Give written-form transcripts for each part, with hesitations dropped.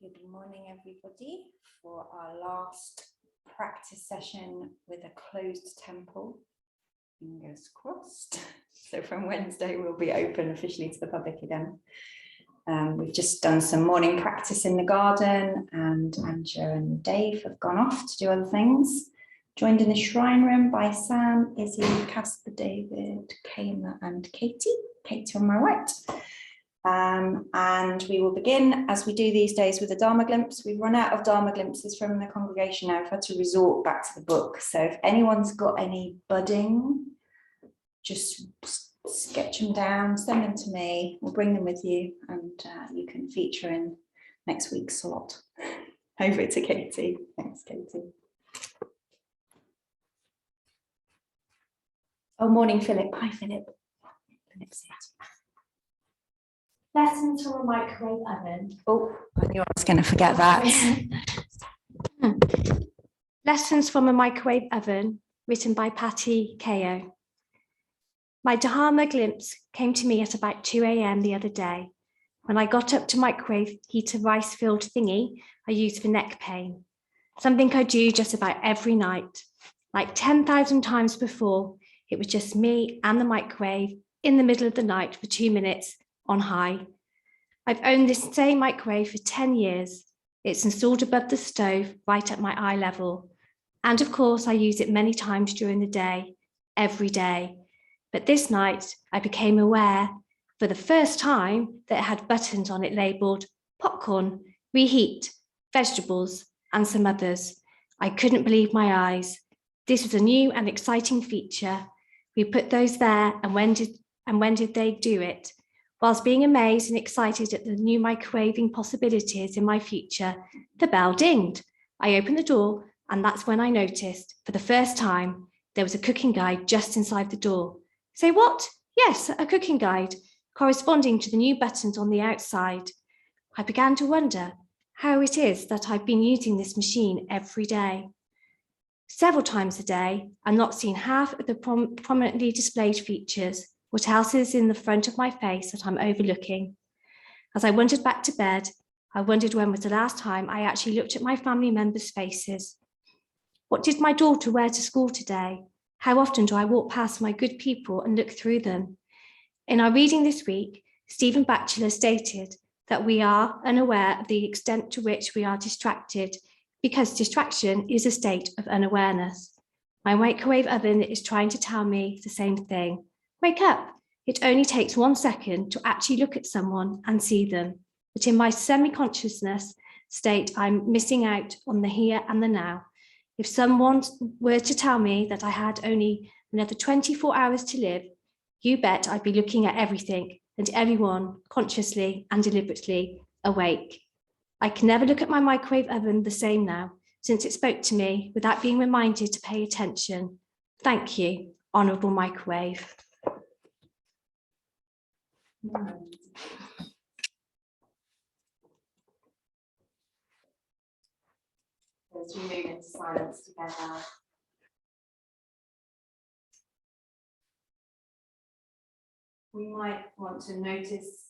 Good morning, everybody, for our last practice session with a closed temple. Fingers crossed. So from Wednesday, we'll be open officially to the public again. We've just done some morning practice in the garden, and Anja and Dave have gone off to do other things. Joined in the shrine room by Sam, Izzy, Casper, David, Kayla, and Katie. Katie on my right. And we will begin, as we do these days, with a Dharma glimpse. We've run out of Dharma glimpses from the congregation now. I've had to resort back to the book. So if anyone's got any budding, just sketch them down, send them to me. We'll bring them with you, and you can feature in next week's slot. Over to Katie. Thanks, Katie. Oh, morning, Philip. Hi, Philip. Philip's here. Lessons from a microwave oven. Oh, I knew I was going to forget that. Lessons from a microwave oven, written by Patty Ko. My Dharma glimpse came to me at about 2 a.m. the other day when I got up to microwave heat a rice-filled thingy I use for neck pain, something I do just about every night. Like 10,000 times before, it was just me and the microwave in the middle of the night for 2 minutes on high. I've owned this same microwave for 10 years. It's installed above the stove right at my eye level. And of course, I use it many times during the day, every day. But this night, I became aware for the first time that it had buttons on it labeled popcorn, reheat, vegetables, and some others. I couldn't believe my eyes. This was a new and exciting feature. We put those there, and when did they do it? Whilst being amazed and excited at the new microwaving possibilities in my future, the bell dinged. I opened the door, and that's when I noticed, for the first time, there was a cooking guide just inside the door. Say what? Yes, a cooking guide, corresponding to the new buttons on the outside. I began to wonder how it is that I've been using this machine every day. Several times a day, I'm not seeing half of the prominently displayed features. What else is in the front of my face that I'm overlooking? As I wandered back to bed, I wondered when was the last time I actually looked at my family members' faces. What did my daughter wear to school today? How often do I walk past my good people and look through them? In our reading this week, Stephen Batchelor stated that we are unaware of the extent to which we are distracted, because distraction is a state of unawareness. My microwave oven is trying to tell me the same thing. Wake up. It only takes 1 second to actually look at someone and see them. But in my semi-consciousness state, I'm missing out on the here and the now. If someone were to tell me that I had only another 24 hours to live, you bet I'd be looking at everything and everyone consciously and deliberately awake. I can never look at my microwave oven the same now, since it spoke to me without being reminded to pay attention. Thank you, Honourable Microwave. As we move into silence together, we might want to notice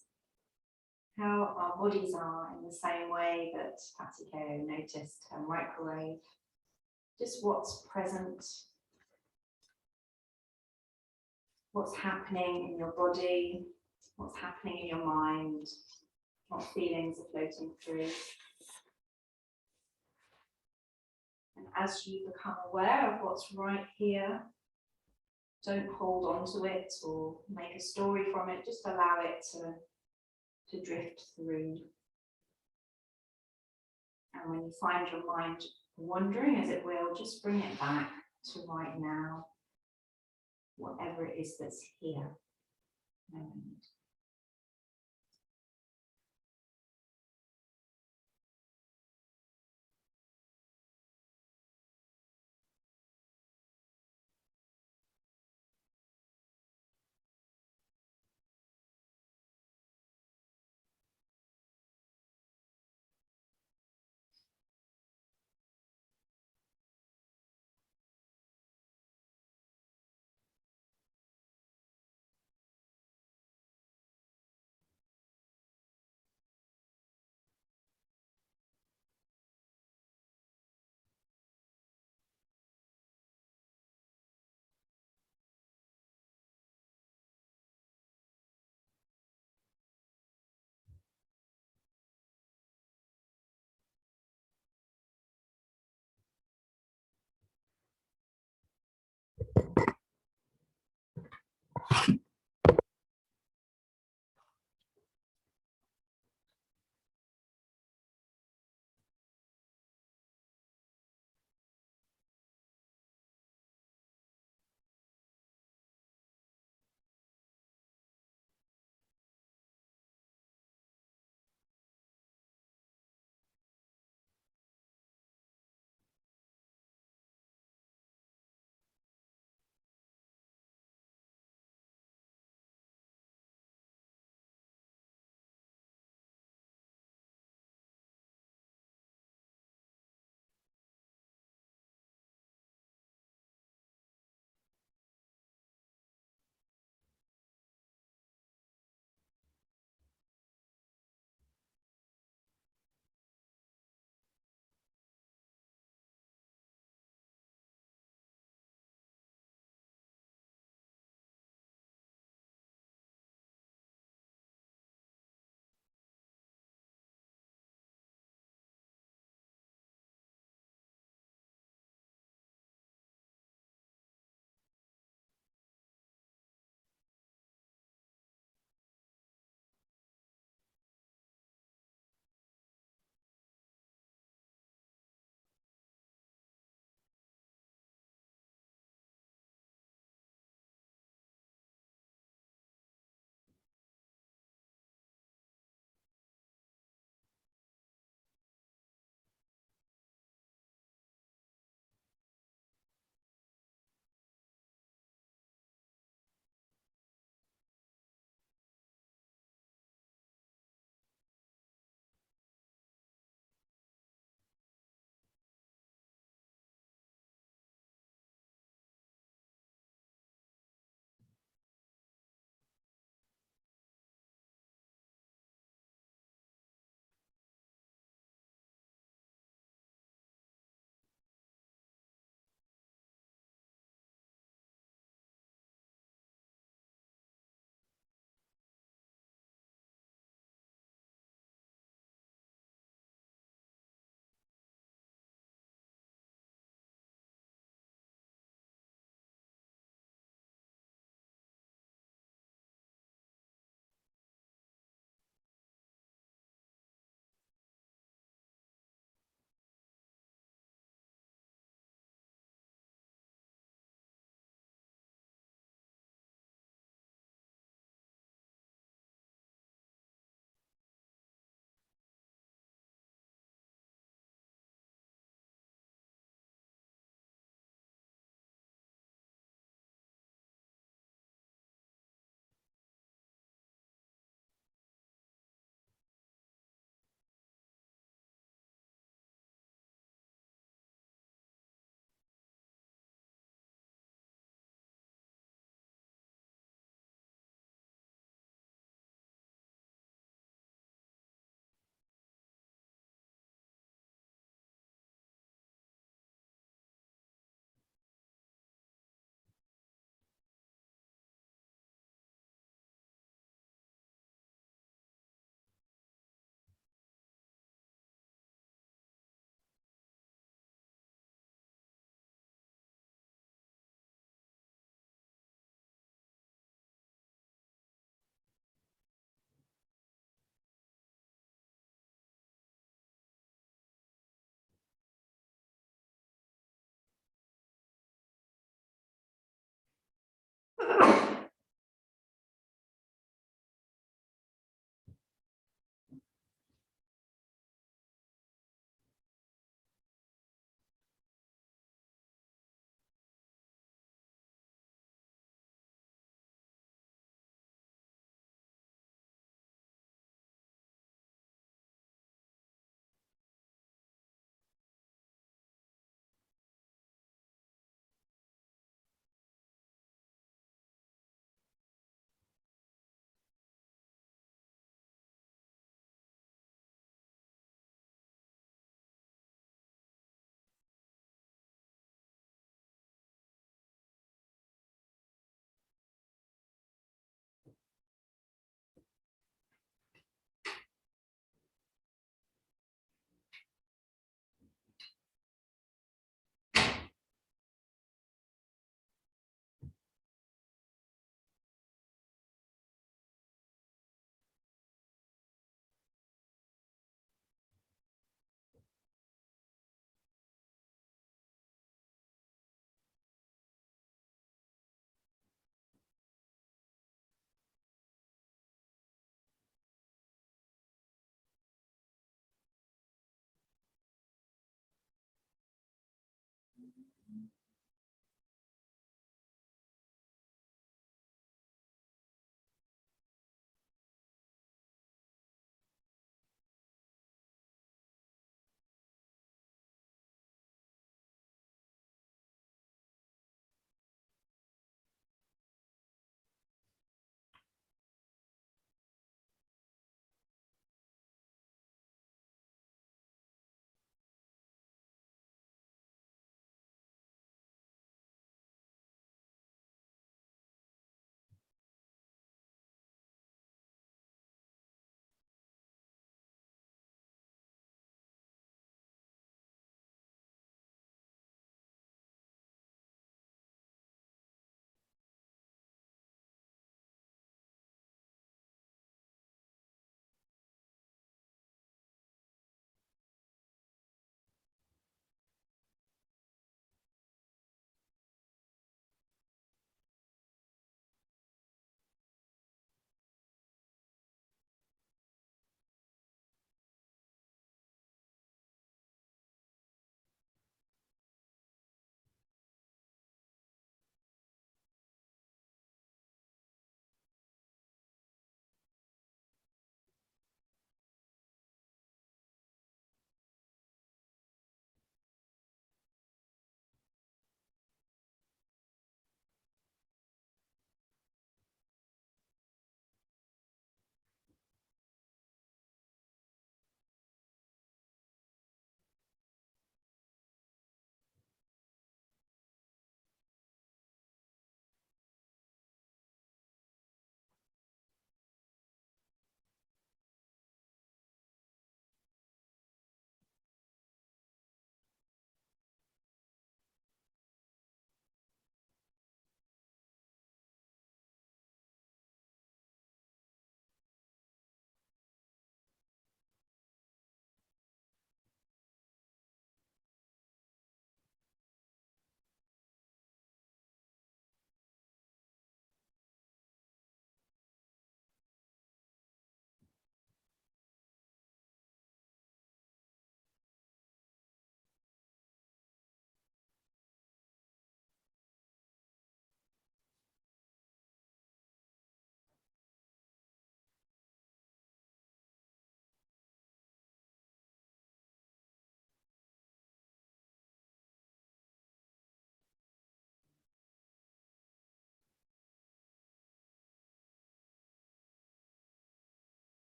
how our bodies are in the same way that Patty Ko noticed her microwave. Just what's present, what's happening in your body, what's happening in your mind, what feelings are floating through. And as you become aware of what's right here, don't hold on to it or make a story from it, just allow it to drift through. And when you find your mind wandering, as it will, just bring it back to right now, whatever it is that's here.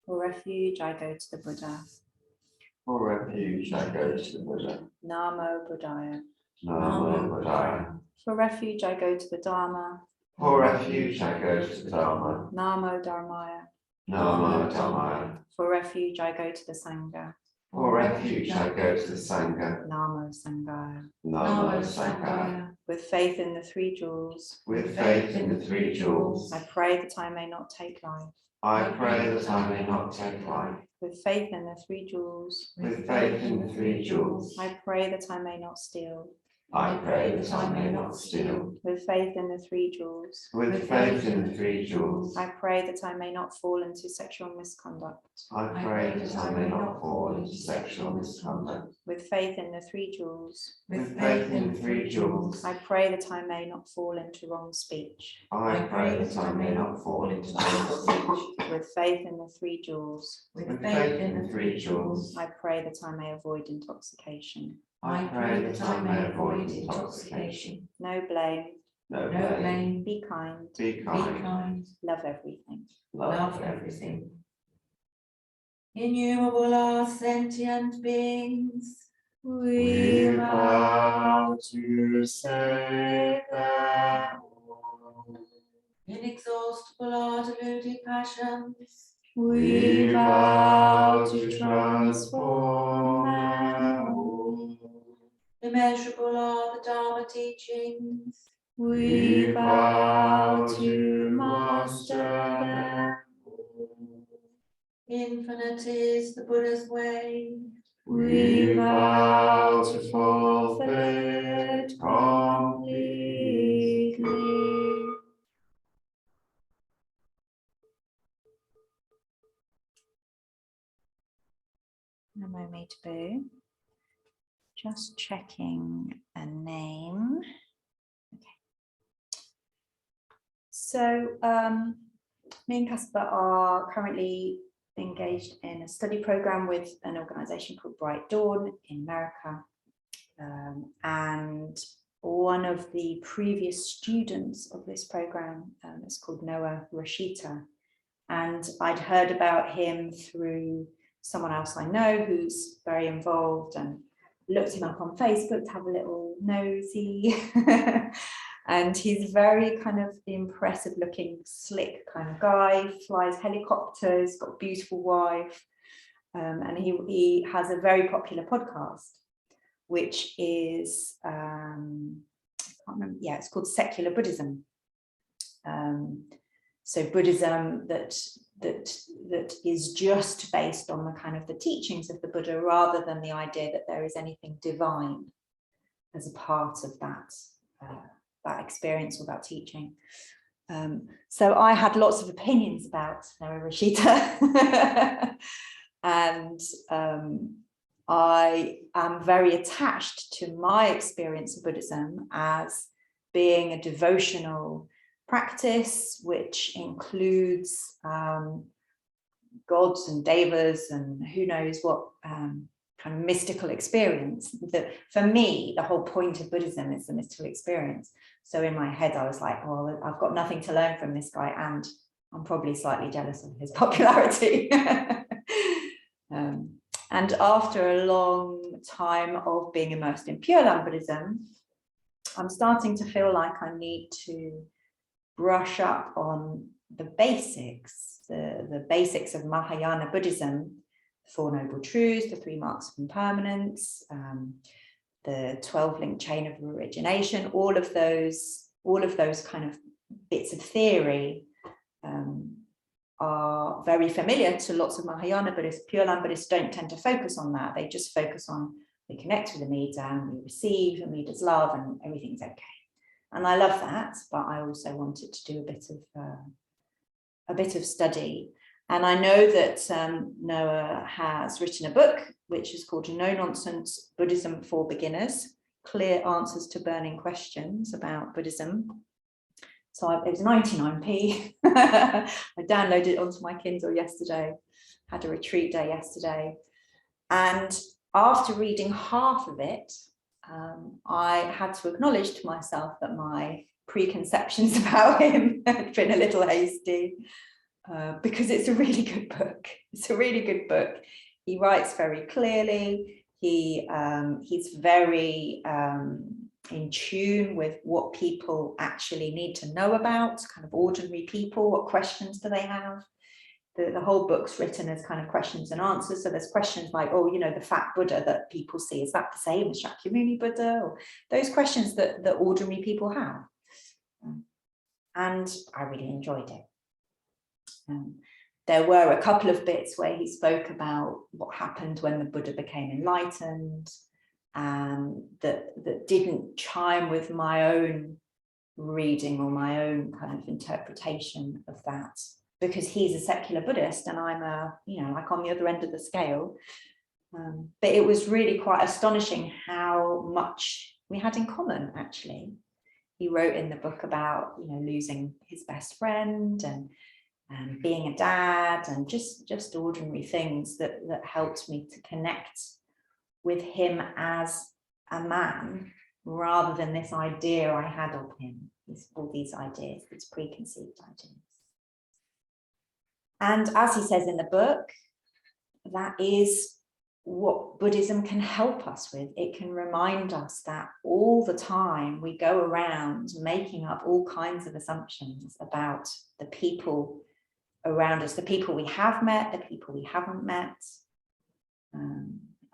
For refuge, I go to the Buddha. For refuge I go to the Buddha. Namo Buddhaya. Namo Buddhaya. For refuge I go to the Dharma. For refuge I go to the Dharma. Namo Dharmaya. Namo Dhammaya. For refuge I go to the Sangha. For refuge I go to the Sangha. Namo Sanghaya. Namo Sanghaya. With faith in the three jewels, With faith in the three jewels, I pray that I may not take life. I pray that I may not take life. With faith in the three jewels, With faith in the three jewels, I pray that I may not steal. I pray that I may not steal. With faith in the three jewels, With faith in the three jewels, I pray that I may not fall into sexual misconduct. I pray that I may not fall into sexual misconduct. With faith in the three jewels, With faith in the three jewels, I pray that I may not fall into wrong speech. I pray that I may not fall into wrong speech. With faith in the three jewels, With faith in the three jewels, I pray that I may avoid intoxication. I pray that I may avoid intoxication. No blame, No blame. be kind, Be kind. love everything. Love everything. Innumerable are sentient beings. We vow to save them all. Inexhaustible are deluded passions. We vow to transform them all. Immeasurable are the Dharma teachings. We vow to master them all. Infinite is the Buddha's way. We vow to fulfill it completely. Namo Amitabha. Just checking a name. Okay. So me and Casper are currently engaged in a study program with an organization called Bright Dawn in America. And one of the previous students of this program is called Noah Rashita. And I'd heard about him through someone else I know who's very involved, and looked him up on Facebook to have a little nosy. And he's very kind of impressive looking, slick kind of guy, flies helicopters, got a beautiful wife. And he has a very popular podcast, which is, I can't remember, yeah, it's called Secular Buddhism. So Buddhism that is just based on the kind of the teachings of the Buddha, rather than the idea that there is anything divine as a part of that experience or that teaching. So I had lots of opinions about Noah Rashita. And I am very attached to my experience of Buddhism as being a devotional practice, which includes gods and devas and who knows what kind of mystical experience. That for me, the whole point of Buddhism is the mystical experience. So in my head, I was like, well, I've got nothing to learn from this guy, and I'm probably slightly jealous of his popularity. And after a long time of being immersed in Pure Land Buddhism, I'm starting to feel like I need to brush up on the basics, the basics of Mahayana Buddhism, the Four Noble Truths, the Three Marks of Impermanence, the 12-link chain of origination, all of those kind of bits of theory are very familiar to lots of Mahayana Buddhists. Pure Land Buddhists don't tend to focus on that. They just focus on, we connect with Amida and we receive Amida's love and everything's okay. And I love that, but I also wanted to do a bit of study. And I know that Noah has written a book which is called No Nonsense Buddhism for Beginners, Clear Answers to Burning Questions about Buddhism. So it was 99p. I downloaded it onto my Kindle yesterday, had a retreat day yesterday. And after reading half of it, I had to acknowledge to myself that my preconceptions about him had been a little hasty, because it's a really good book. It's a really good book. He writes very clearly. He's very in tune with what people actually need to know about, kind of ordinary people. What questions do they have? The whole book's written as kind of questions and answers. So there's questions like, oh, you know, the fat Buddha that people see, is that the same as Shakyamuni Buddha? Or those questions that ordinary people have. And I really enjoyed it. There were a couple of bits where he spoke about what happened when the Buddha became enlightened, that didn't chime with my own reading or my own kind of interpretation of that, because he's a secular Buddhist and I'm like on the other end of the scale. But it was really quite astonishing how much we had in common, actually. He wrote in the book about, losing his best friend and being a dad, and just ordinary things that helped me to connect with him as a man, rather than this idea I had of him, all these ideas, these preconceived ideas. And as he says in the book, that is what Buddhism can help us with. It can remind us that all the time we go around making up all kinds of assumptions about the people around us, the people we have met, the people we haven't met.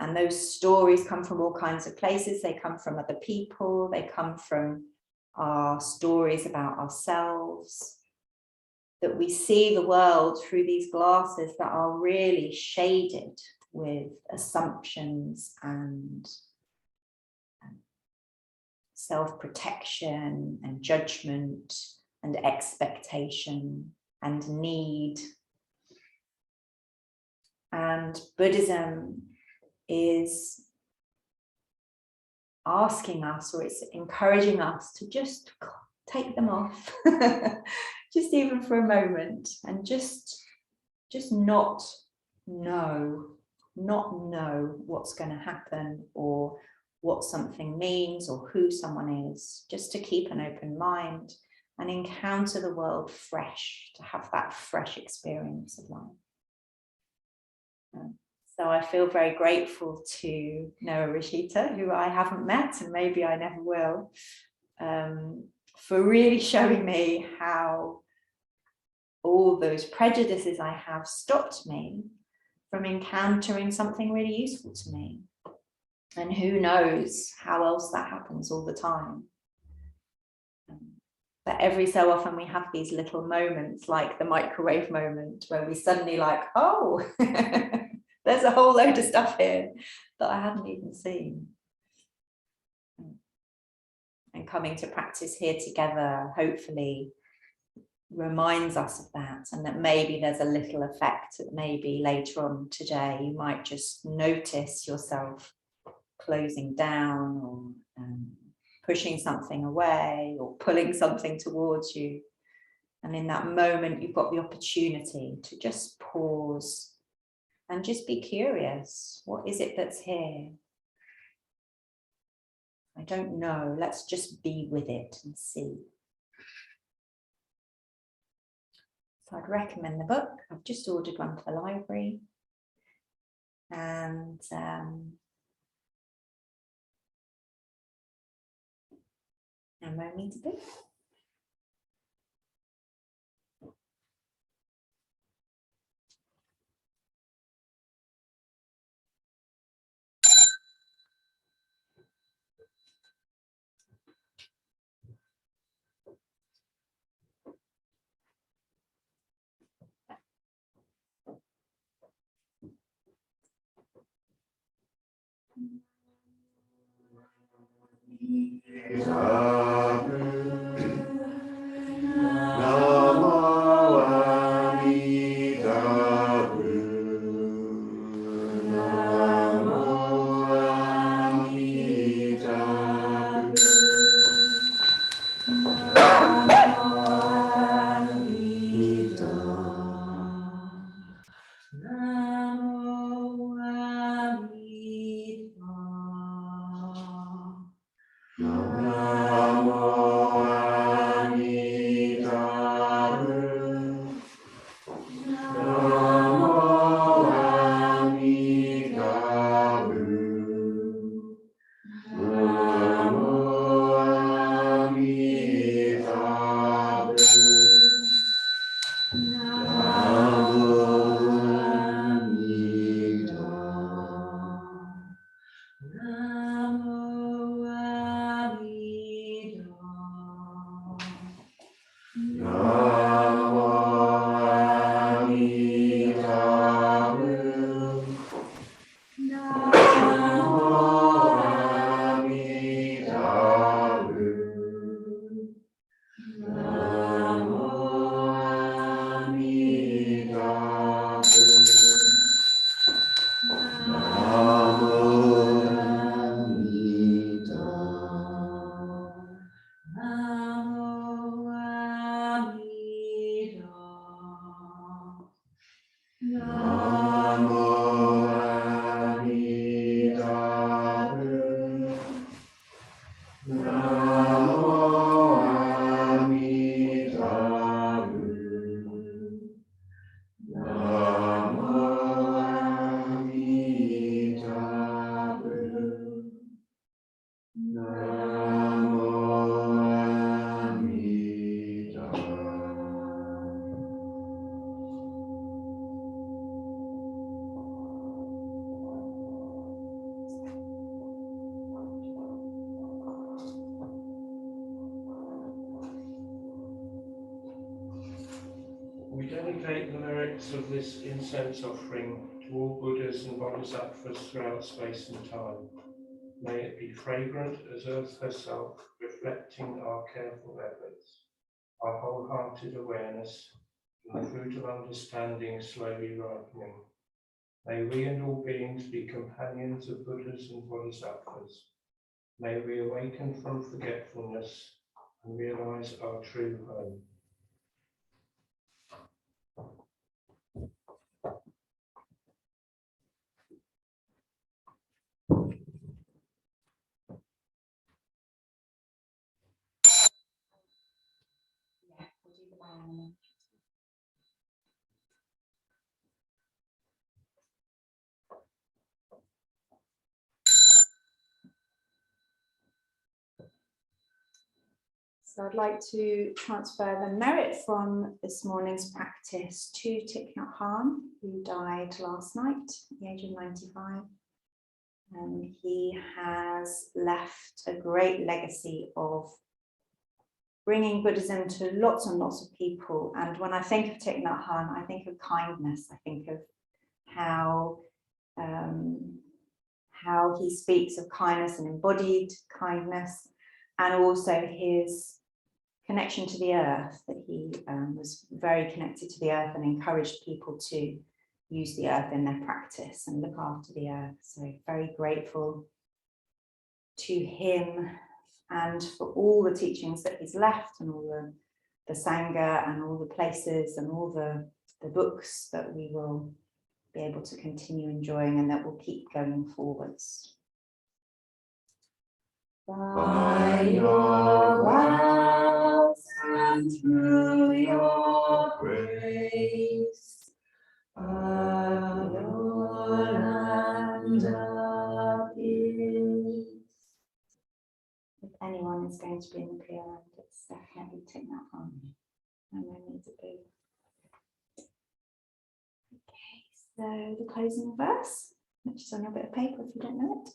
And those stories come from all kinds of places. They come from other people. They come from our stories about ourselves. That we see the world through these glasses that are really shaded with assumptions and self-protection and judgment and expectation and need. And Buddhism is asking us, or it's encouraging us to just take them off, just even for a moment, and just not know what's going to happen or what something means or who someone is, just to keep an open mind and encounter the world fresh, to have that fresh experience of life. So I feel very grateful to Noah Rashita, who I haven't met and maybe I never will, for really showing me how all those prejudices I have stopped me from encountering something really useful to me. And who knows how else that happens all the time. But every so often we have these little moments, like the microwave moment, where we suddenly like, oh, there's a whole load of stuff here that I hadn't even seen. And coming to practice here together, hopefully reminds us of that, and that maybe there's a little effect that maybe later on today you might just notice yourself closing down or pushing something away or pulling something towards you. And in that moment, you've got the opportunity to just pause and just be curious. What is it that's here? I don't know. Let's just be with it and see. So I'd recommend the book. I've just ordered one for the library. And where I need to be. Namo dedicate the merits of this incense offering to all Buddhas and Bodhisattvas throughout space and time. May it be fragrant as earth herself, reflecting our careful efforts, our wholehearted awareness, and the fruit of understanding slowly ripening. May we and all beings be companions of Buddhas and Bodhisattvas. May we awaken from forgetfulness and realize our true home. Yeah, we'll do the violin. So I'd like to transfer the merit from this morning's practice to Thich Nhat Hanh, who died last night at the age of 95. And he has left a great legacy of bringing Buddhism to lots and lots of people. And when I think of Thich Nhat Hanh, I think of kindness. I think of how he speaks of kindness and embodied kindness, and also his connection to the earth, that he was very connected to the earth and encouraged people to use the earth in their practice and look after the earth. So very grateful to him and for all the teachings that he's left, and all the Sangha and all the places and all the books that we will be able to continue enjoying and that will keep going forwards. By your wealth and through your grace, alone and of peace. If anyone is going to be in the clear end, it's definitely Thich Nhat Hanh. And I need to be. Okay, so the closing verse, which is on your bit of paper if you don't know it.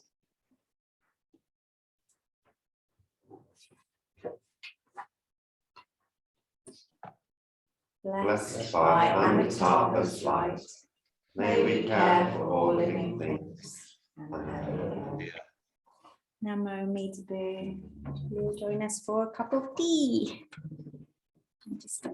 Blessed by Amitabha's light, may we care for all living things. Alleluia. Namo Amitabha. You'll join us for a cup of tea. Just